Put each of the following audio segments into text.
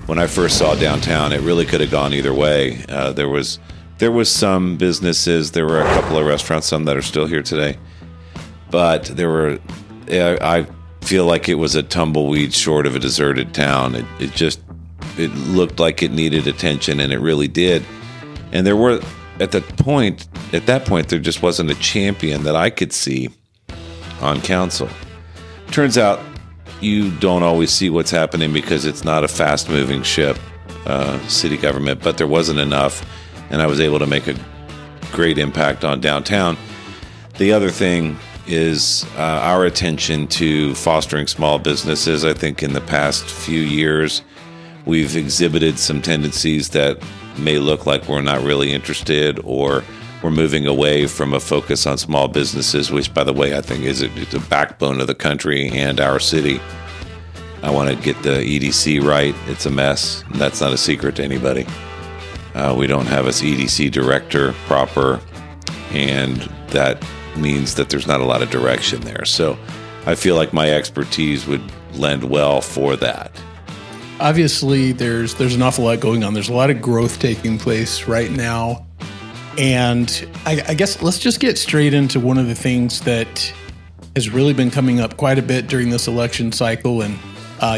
when I first saw downtown, it really could have gone either way. There was some businesses, there were a couple of restaurants, some that are still here today, but I feel like it was a tumbleweed short of a deserted town. It looked like it needed attention, and it really did. And there were at that point, there just wasn't a champion that I could see on council. Turns out you don't always see what's happening because it's not a fast-moving ship, city government, but there wasn't enough, and I was able to make a great impact on downtown. The other thing is our attention to fostering small businesses. I think in the past few years, we've exhibited some tendencies that may look like we're not really interested, or we're moving away from a focus on small businesses, which, by the way, I think is the backbone of the country and our city. I want to get the EDC right. It's a mess. That's not a secret to anybody. We don't have an EDC director proper, and that means that there's not a lot of direction there. So I feel like my expertise would lend well for that. Obviously, there's an awful lot going on. There's a lot of growth taking place right now. And I guess let's just get straight into one of the things that has really been coming up quite a bit during this election cycle. And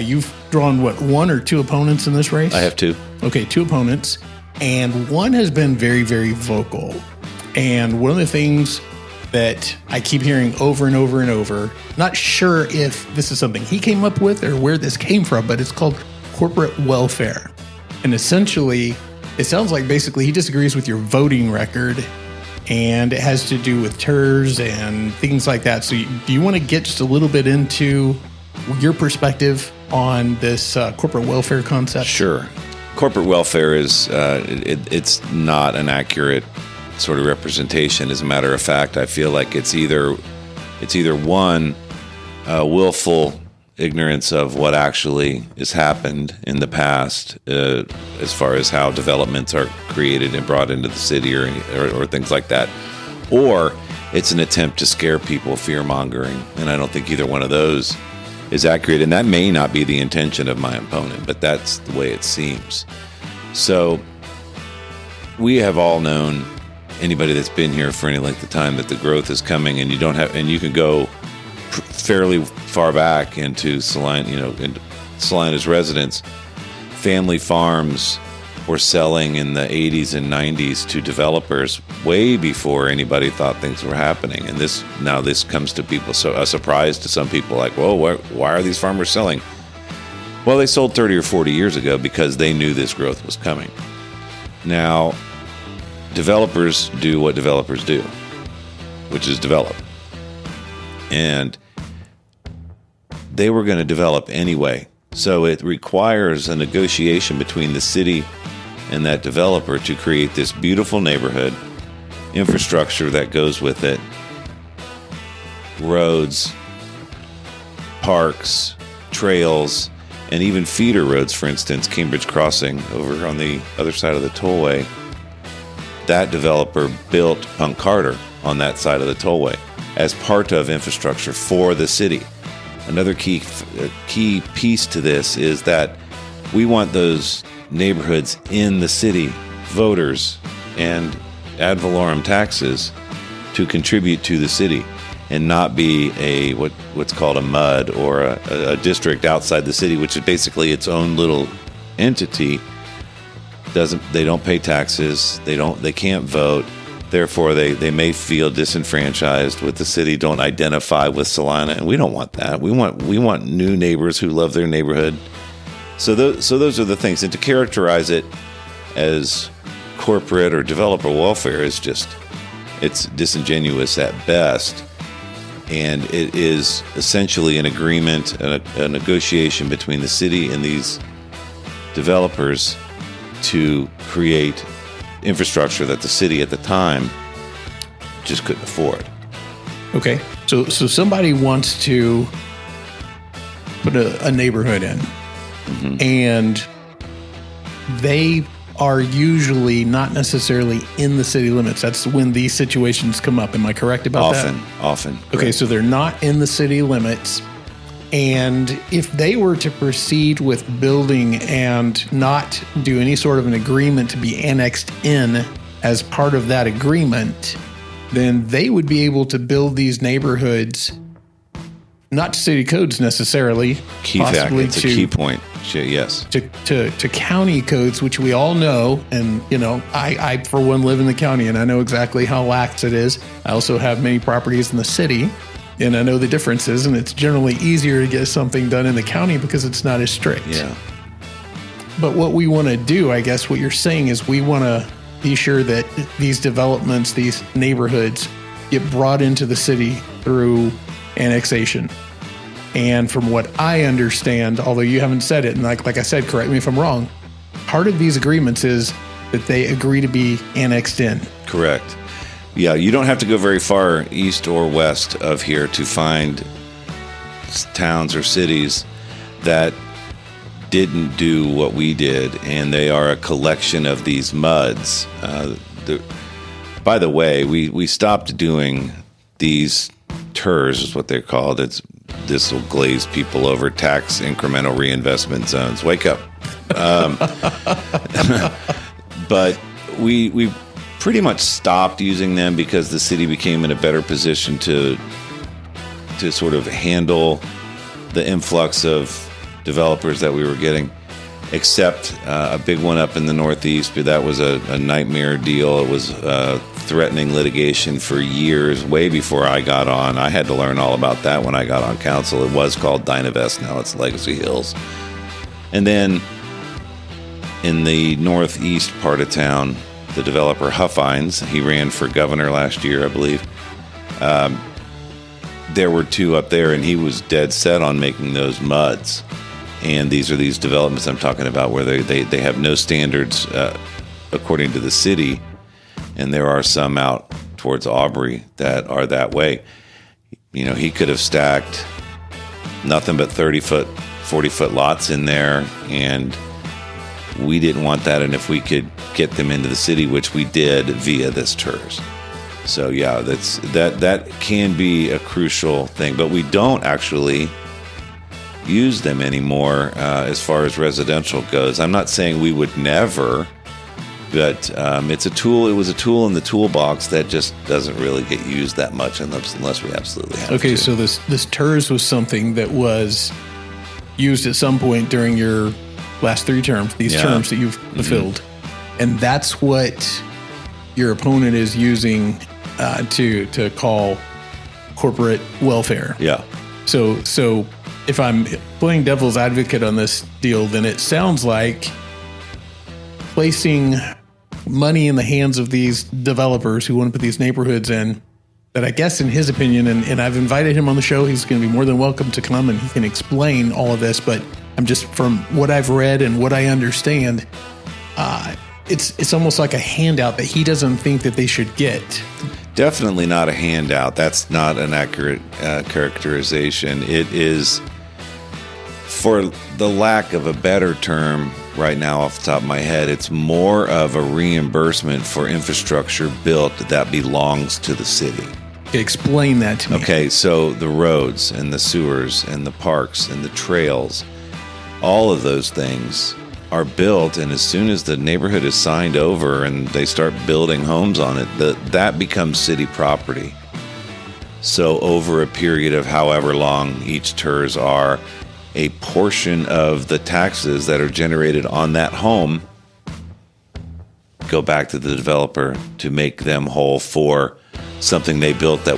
you've drawn, one or two opponents in this race? I have two. Okay, two opponents. And one has been very, very vocal. And one of the things that I keep hearing over and over and over, not sure if this is something he came up with or where this came from, but it's called corporate welfare. And essentially, it sounds like basically he disagrees with your voting record, and it has to do with TERS and things like that. So do you want to get just a little bit into your perspective on this corporate welfare concept? Sure. Corporate welfare is, it's not an accurate sort of representation. As a matter of fact, I feel like it's either one, willful ignorance of what actually has happened in the past, as far as how developments are created and brought into the city or things like that, or it's an attempt to scare people, fear-mongering, and I don't think either one of those is accurate, and that may not be the intention of my opponent, but that's the way it seems. So we have all known, anybody that's been here for any length of time, that the growth is coming, and you can go fairly far back into Celina's residents. Family farms were selling in the 80s and 90s to developers way before anybody thought things were happening. And this comes to people, so a surprise to some people, like, whoa, why are these farmers selling? Well, they sold 30 or 40 years ago because they knew this growth was coming. Now, developers do what developers do, which is develop. And they were going to develop anyway. So it requires a negotiation between the city and that developer to create this beautiful neighborhood, infrastructure that goes with it, roads, parks, trails, and even feeder roads. For instance, Cambridge Crossing over on the other side of the tollway. That developer built Punk Carter on that side of the tollway as part of infrastructure for the city. Another key piece to this is that we want those neighborhoods in the city, voters and ad valorem taxes, to contribute to the city and not be a what's called a MUD, or a district outside the city, which is basically its own little entity. They don't pay taxes, they can't vote. Therefore, they may feel disenfranchised with the city, don't identify with Celina, and we don't want that. We want new neighbors who love their neighborhood. So those are the things. And to characterize it as corporate or developer welfare is it's disingenuous at best. And it is essentially an agreement, a negotiation between the city and these developers to create infrastructure that the city at the time just couldn't afford. Okay, so somebody wants to put a neighborhood in, and they are usually not necessarily in the city limits. That's when these situations come up. Am I correct about that? Often. Okay, so they're not in the city limits, And if they were to proceed with building and not do any sort of an agreement to be annexed in as part of that agreement, then they would be able to build these neighborhoods, not to city codes necessarily. Key fact, it's a key point. Yes. To county codes, which we all know. And, I, for one, live in the county and I know exactly how lax it is. I also have many properties in the city and I know the differences. And it's generally easier to get something done in the county because it's not as strict. Yeah. But what we want to do, I guess what you're saying is we want to be sure that these developments, these neighborhoods get brought into the city through annexation. And from what I understand, although you haven't said it, and like I said, correct me if I'm wrong, part of these agreements is that they agree to be annexed in. Correct. Yeah, you don't have to go very far east or west of here to find towns or cities that didn't do what we did, and they are a collection of these MUDs. By the way, we stopped doing these TIRs, is what they're called. This will glaze people over. Tax incremental reinvestment zones. Wake up. But we pretty much stopped using them because the city became in a better position to sort of handle the influx of developers that we were getting, except a big one up in the Northeast. But that was a nightmare deal. It was threatening litigation for years, way before I got on. I had to learn all about that when I got on council. It was called Dynavest, now it's Legacy Hills. And then in the northeast part of town, the developer Huffines, he ran for governor last year, I believe. There were two up there, and he was dead set on making those MUDs. And these are these developments I'm talking about where they have no standards according to the city. And there are some out towards Aubrey that are that way. He could have stacked nothing but 30-foot, 40-foot lots in there, and we didn't want that. And if we could get them into the city, which we did via this TIRS. So yeah, that can be a crucial thing, but we don't actually use them anymore as far as residential goes. I'm not saying we would never, but it's a tool. It was a tool in the toolbox that just doesn't really get used that much unless we absolutely have to. Okay, so this TIRS was something that was used at some point during your last 3 terms, these terms that you've fulfilled. And that's what your opponent is using to call corporate welfare. Yeah. So if I'm playing devil's advocate on this deal, then it sounds like placing money in the hands of these developers who want to put these neighborhoods in, that I guess in his opinion, and I've invited him on the show, he's going to be more than welcome to come and he can explain all of this, but I'm just, from what I've read and what I understand, it's almost like a handout that he doesn't think that they should get. Definitely not a handout. That's not an accurate characterization. It is, for the lack of a better term right now off the top of my head, it's more of a reimbursement for infrastructure built that belongs to the city. Explain that to me. Okay, so the roads and the sewers and the parks and the trails, all of those things are built, and as soon as the neighborhood is signed over and they start building homes on it, that becomes city property. So over a period of however long each TIRs are, a portion of the taxes that are generated on that home go back to the developer to make them whole for something they built that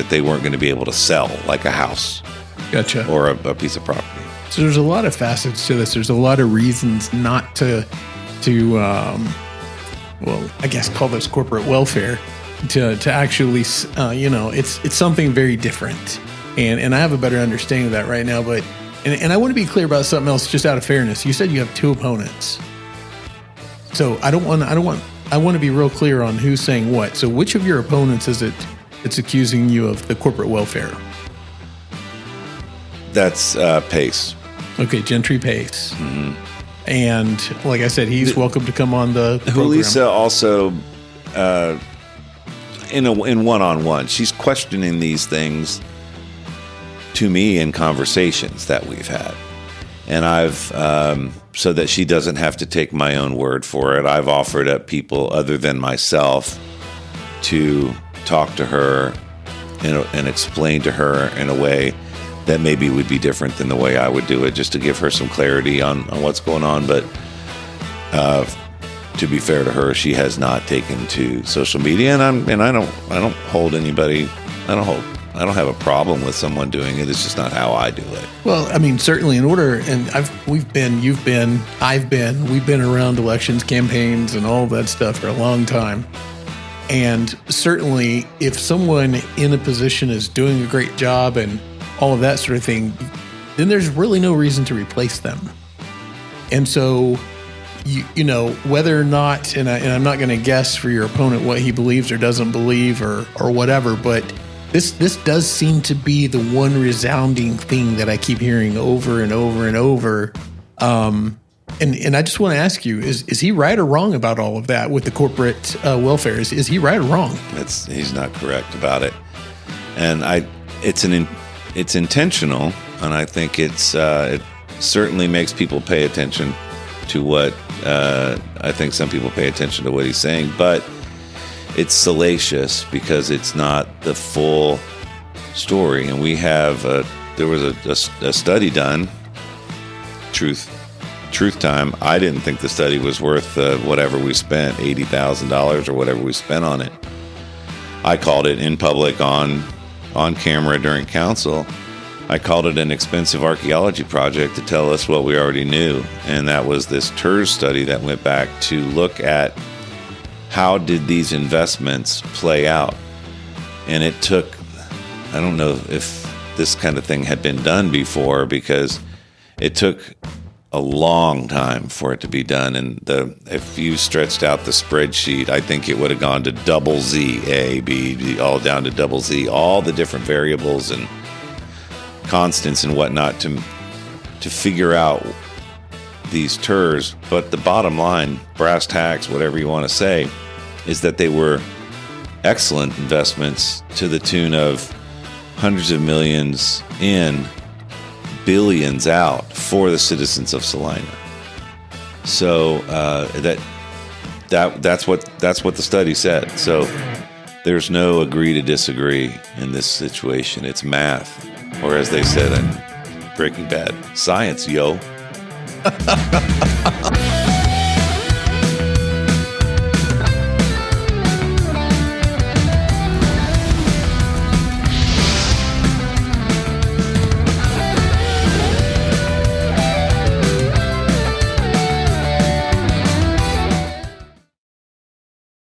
they weren't going to be able to sell, like a house. Gotcha. Or a piece of property. So there's a lot of facets to this. There's a lot of reasons not to I guess call this corporate welfare, to actually, it's something very different. And I have a better understanding of that right now. But and I want to be clear about something else, just out of fairness. You said you have 2 opponents. So I want to be real clear on who's saying what. So which of your opponents is it that's accusing you of the corporate welfare? That's Pace. Okay, Gentry Pace. Mm-hmm. And like I said, he's welcome to come on the program. Lisa also, in one-on-one, she's questioning these things to me in conversations that we've had. And I've, so that she doesn't have to take my own word for it, I've offered up people other than myself to talk to her and explain to her in a way that maybe would be different than the way I would do it, just to give her some clarity on what's going on. But to be fair to her, she has not taken to social media, and I don't hold anybody. I don't have a problem with someone doing it. It's just not how I do it. Well, I mean, certainly in order, and we've been around elections, campaigns, and all that stuff for a long time. And certainly if someone in a position is doing a great job and all of that sort of thing, then there's really no reason to replace them. And so, you know, whether or not, and I'm not going to guess for your opponent what he believes or doesn't believe or whatever, but this does seem to be the one resounding thing that I keep hearing over and over and over. And I just want to ask you, is he right or wrong about all of that with the corporate welfare? Is he right or wrong? He's not correct about it. And it's intentional, and I think it certainly makes people pay attention to what I think some people pay attention to what he's saying, but it's salacious because it's not the full story. And we have there was a study done, Truth Time. I didn't think the study was worth whatever we spent, $80,000 or whatever we spent on it. I called it in public on camera during council. I called it an expensive archaeology project to tell us what we already knew. And that was this TERS study that went back to look at how did these investments play out. And it took, I don't know if this kind of thing had been done before, because it took a long time for it to be done. And if you stretched out the spreadsheet, I think it would have gone to double Z, A, B, all down to double Z, all the different variables and constants and whatnot to figure out these TERS. But the bottom line, brass tacks, whatever you want to say, is that they were excellent investments to the tune of hundreds of millions in, billions out for the citizens of Celina. So that's what the study said. So there's no agree to disagree in this situation. It's math, or as they said in Breaking Bad, science, yo.